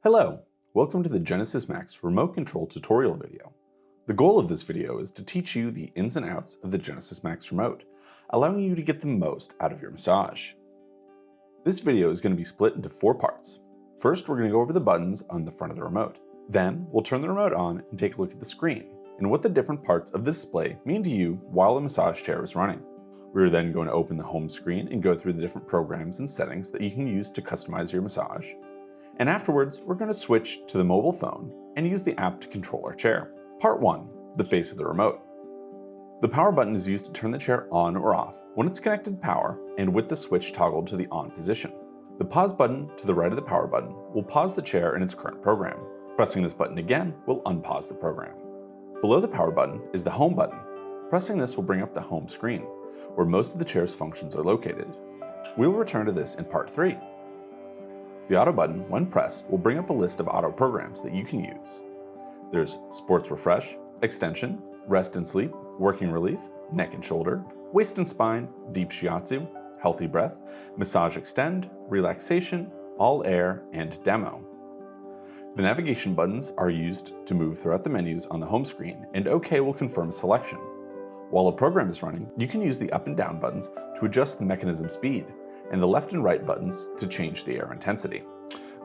Hello, welcome to the Genesis Max remote control tutorial video. The goal of this video is to teach you the ins and outs of the Genesis Max remote, allowing you to get the most out of your massage. This video is going to be split into 4 parts. First, we're going to go over the buttons on the front of the remote. Then, we'll turn the remote on and take a look at the screen and what the different parts of the display mean to you while the massage chair is running. We're then going to open the home screen and go through the different programs and settings that you can use to customize your massage. And afterwards, we're going to switch to the mobile phone and use the app to control our chair. Part 1, the face of the remote. The power button is used to turn the chair on or off when it's connected to power and with the switch toggled to the on position. The pause button to the right of the power button will pause the chair in its current program. Pressing this button again will unpause the program. Below the power button is the home button. Pressing this will bring up the home screen, where most of the chair's functions are located. We will return to this in part 3. The auto button, when pressed, will bring up a list of auto programs that you can use. There's Sports Refresh, Extension, Rest and Sleep, Working Relief, Neck and Shoulder, Waist and Spine, Deep Shiatsu, Healthy Breath, Massage Extend, Relaxation, All Air, and Demo. The navigation buttons are used to move throughout the menus on the home screen, and OK will confirm a selection. While a program is running, you can use the up and down buttons to adjust the mechanism speed, and the left and right buttons to change the air intensity.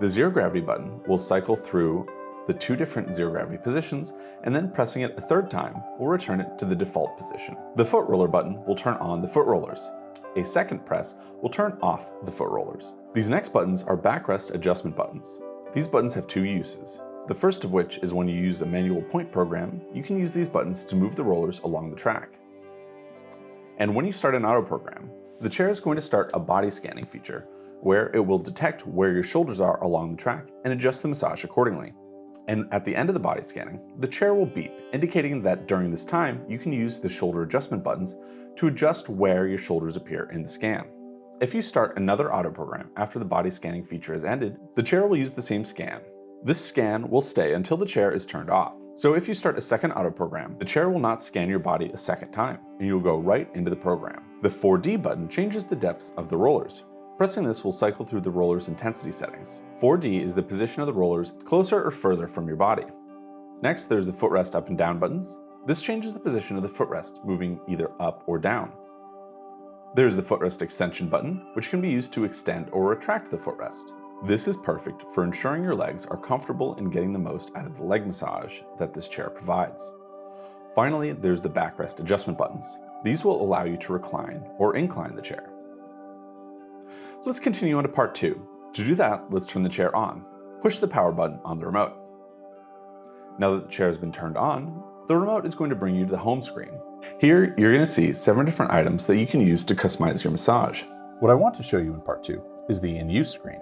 The zero gravity button will cycle through the 2 different zero gravity positions, and then pressing it a 3rd time will return it to the default position. The foot roller button will turn on the foot rollers. A 2nd press will turn off the foot rollers. These next buttons are backrest adjustment buttons. These buttons have 2 uses. The first of which is when you use a manual point program, you can use these buttons to move the rollers along the track. And when you start an auto program, the chair is going to start a body scanning feature where it will detect where your shoulders are along the track and adjust the massage accordingly. And at the end of the body scanning, the chair will beep, indicating that during this time, you can use the shoulder adjustment buttons to adjust where your shoulders appear in the scan. If you start another auto program after the body scanning feature has ended, the chair will use the same scan. This scan will stay until the chair is turned off. So if you start a second auto program, the chair will not scan your body a second time, and you'll go right into the program. The 4D button changes the depths of the rollers. Pressing this will cycle through the roller's intensity settings. 4D is the position of the rollers closer or further from your body. Next, there's the footrest up and down buttons. This changes the position of the footrest, moving either up or down. There's the footrest extension button, which can be used to extend or retract the footrest. This is perfect for ensuring your legs are comfortable and getting the most out of the leg massage that this chair provides. Finally, there's the backrest adjustment buttons. These will allow you to recline or incline the chair. Let's continue on to part 2. To do that, let's turn the chair on. Push the power button on the remote. Now that the chair has been turned on, the remote is going to bring you to the home screen. Here, you're going to see 7 different items that you can use to customize your massage. What I want to show you in part 2 is the in-use screen.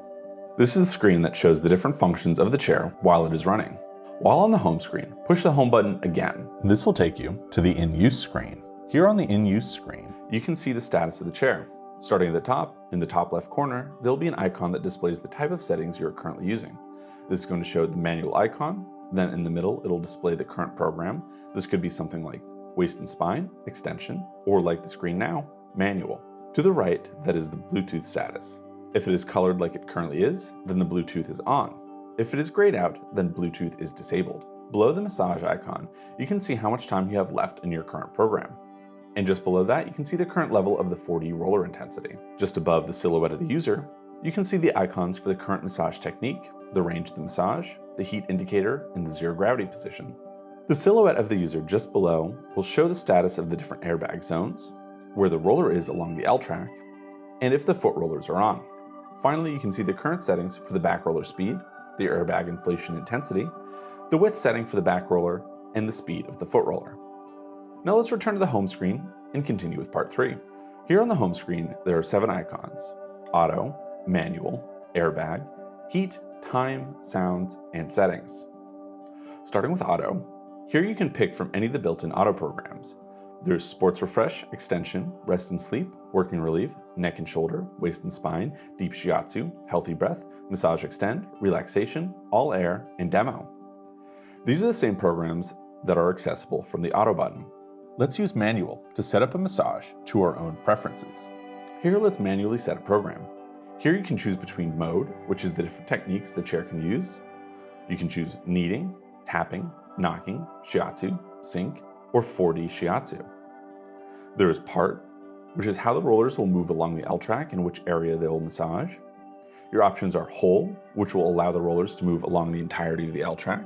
This is the screen that shows the different functions of the chair while it is running. While on the home screen, push the home button again. This will take you to the in-use screen. Here on the in-use screen, you can see the status of the chair. Starting at the top, in the top left corner, there'll be an icon that displays the type of settings you're currently using. This is going to show the manual icon. Then in the middle, it'll display the current program. This could be something like waist and spine, extension, or like the screen now, manual. To the right, that is the Bluetooth status. If it is colored like it currently is, then the Bluetooth is on. If it is grayed out, then Bluetooth is disabled. Below the massage icon, you can see how much time you have left in your current program. And just below that, you can see the current level of the 4D roller intensity. Just above the silhouette of the user, you can see the icons for the current massage technique, the range of the massage, the heat indicator, and the zero gravity position. The silhouette of the user just below will show the status of the different airbag zones, where the roller is along the L track, and if the foot rollers are on. Finally, you can see the current settings for the back roller speed, the airbag inflation intensity, the width setting for the back roller, and the speed of the foot roller. Now let's return to the home screen and continue with part 3. Here on the home screen, there are 7 icons: auto, manual, airbag, heat, time, sounds, and settings. Starting with auto, here you can pick from any of the built-in auto programs. There's Sports Refresh, Extension, Rest and Sleep, Working Relief, Neck and Shoulder, Waist and Spine, Deep Shiatsu, Healthy Breath, Massage Extend, Relaxation, All Air, and Demo. These are the same programs that are accessible from the auto button. Let's use manual to set up a massage to our own preferences. Here, let's manually set a program. Here you can choose between mode, which is the different techniques the chair can use, You can choose kneading, tapping, knocking, shiatsu, sync, or 4D shiatsu. There is part, which is how the rollers will move along the L track and which area they will massage. Your options are whole, which will allow the rollers to move along the entirety of the L track.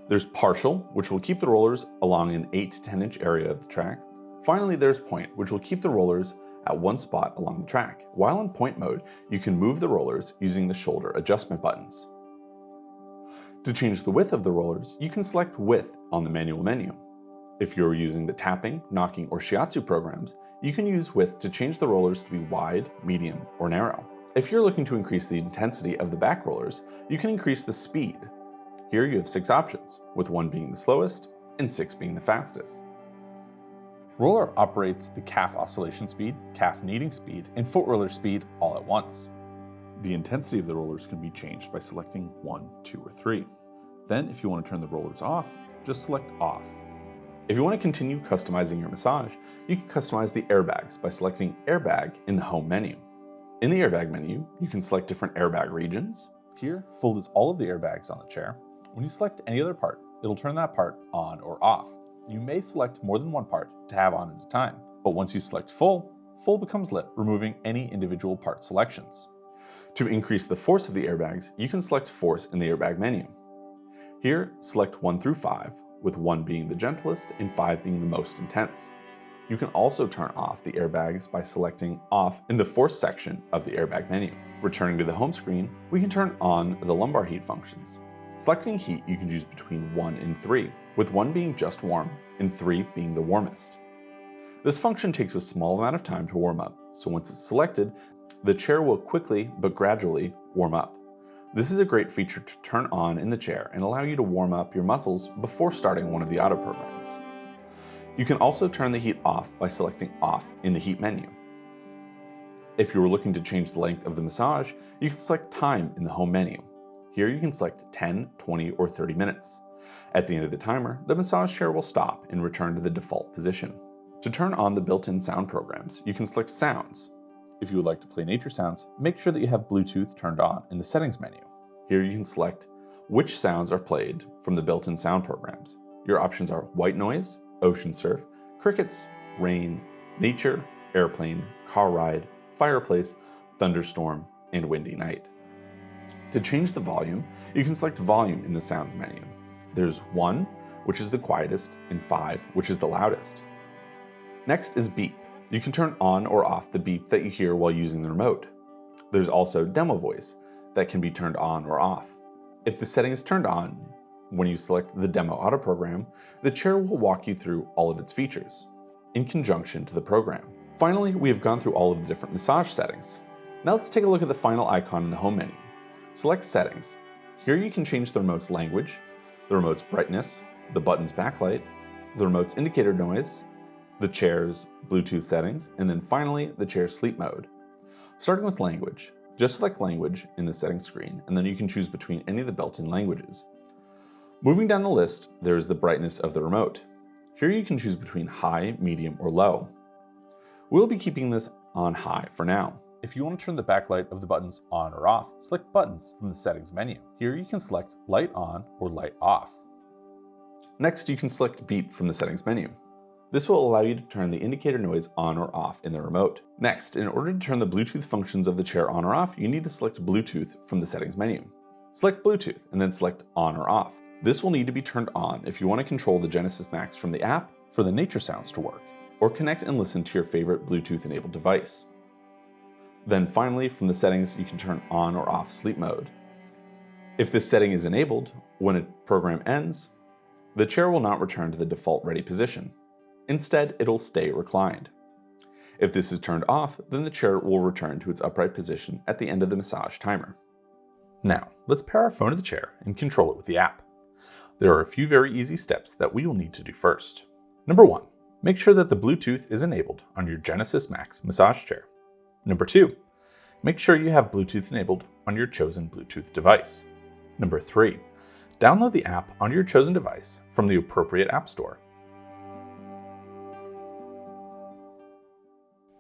There's partial, which will keep the rollers along an 8 to 10 inch area of the track. Finally, there's point, which will keep the rollers at one spot along the track. While in point mode, you can move the rollers using the shoulder adjustment buttons. To change the width of the rollers, you can select width on the manual menu. If you're using the tapping, knocking, or shiatsu programs, you can use width to change the rollers to be wide, medium, or narrow. If you're looking to increase the intensity of the back rollers, you can increase the speed. Here you have 6 options, with 1 being the slowest and 6 being the fastest. Roller operates the calf oscillation speed, calf kneading speed, and foot roller speed all at once. The intensity of the rollers can be changed by selecting 1, 2, or 3. Then, if you want to turn the rollers off, just select off. If you want to continue customizing your massage, you can customize the airbags by selecting Airbag in the Home menu. In the Airbag menu, you can select different airbag regions. Here, full is all of the airbags on the chair. When you select any other part, it'll turn that part on or off. You may select more than one part to have on at a time, but once you select full, full becomes lit, removing any individual part selections. To increase the force of the airbags, you can select force in the airbag menu. Here, select 1 through 5, with 1 being the gentlest and 5 being the most intense. You can also turn off the airbags by selecting off in the force section of the airbag menu. Returning to the home screen, we can turn on the lumbar heat functions. Selecting heat, you can choose between 1 and 3, with 1 being just warm and 3 being the warmest. This function takes a small amount of time to warm up, so once it's selected, the chair will quickly but gradually warm up. This is a great feature to turn on in the chair and allow you to warm up your muscles before starting one of the auto programs. You can also turn the heat off by selecting off in the heat menu. If you are looking to change the length of the massage, you can select time in the home menu. Here you can select 10, 20, or 30 minutes. At the end of the timer, the massage chair will stop and return to the default position. To turn on the built-in sound programs, you can select sounds. If you would like to play nature sounds, make sure that you have Bluetooth turned on in the settings menu. Here you can select which sounds are played from the built-in sound programs. Your options are white noise, ocean surf, crickets, rain, nature, airplane, car ride, fireplace, thunderstorm, and windy night. To change the volume, you can select volume in the sounds menu. There's 1, which is the quietest, and 5, which is the loudest. Next is beep. You can turn on or off the beep that you hear while using the remote. There's also demo voice that can be turned on or off. If the setting is turned on, when you select the demo auto program, the chair will walk you through all of its features in conjunction to the program. Finally, we have gone through all of the different massage settings. Now let's take a look at the final icon in the home menu. Select settings. Here you can change the remote's language, the remote's brightness, the button's backlight, the remote's indicator noise, the chair's Bluetooth settings, and then finally the chair's sleep mode. Starting with language, just select language in the settings screen, and then you can choose between any of the built-in languages. Moving down the list, there is the brightness of the remote. Here you can choose between high, medium, or low. We'll be keeping this on high for now. If you want to turn the backlight of the buttons on or off, select buttons from the settings menu. Here you can select light on or light off. Next, you can select beep from the settings menu. This will allow you to turn the indicator noise on or off in the remote. Next, in order to turn the Bluetooth functions of the chair on or off, you need to select Bluetooth from the settings menu. Select Bluetooth and then select on or off. This will need to be turned on if you want to control the Genesis Max from the app for the nature sounds to work, or connect and listen to your favorite Bluetooth-enabled device. Then finally, from the settings, you can turn on or off sleep mode. If this setting is enabled, when a program ends, the chair will not return to the default ready position. Instead, it'll stay reclined. If this is turned off, then the chair will return to its upright position at the end of the massage timer. Now, let's pair our phone to the chair and control it with the app. There are a few very easy steps that we will need to do first. Number 1, make sure that the Bluetooth is enabled on your Genesis Max massage chair. Number 2, make sure you have Bluetooth enabled on your chosen Bluetooth device. Number 3, download the app on your chosen device from the appropriate app store.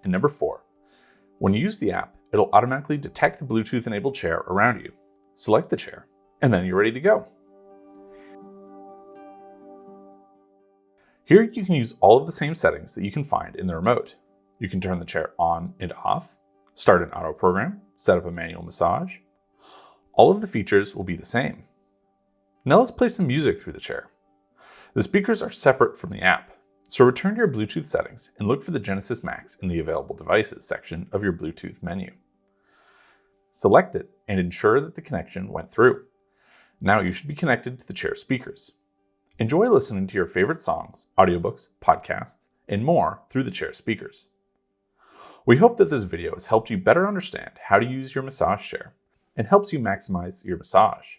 And number 4, when you use the app, it'll automatically detect the Bluetooth enabled chair around you. Select the chair, and then you're ready to go. Here you can use all of the same settings that you can find in the remote. You can turn the chair on and off, start an auto program, set up a manual massage. All of the features will be the same. Now let's play some music through the chair. The speakers are separate from the app, so return to your Bluetooth settings and look for the Genesis Max in the Available Devices section of your Bluetooth menu. Select it and ensure that the connection went through. Now you should be connected to the chair speakers. Enjoy listening to your favorite songs, audiobooks, podcasts, and more through the chair speakers. We hope that this video has helped you better understand how to use your massage chair and helps you maximize your massage.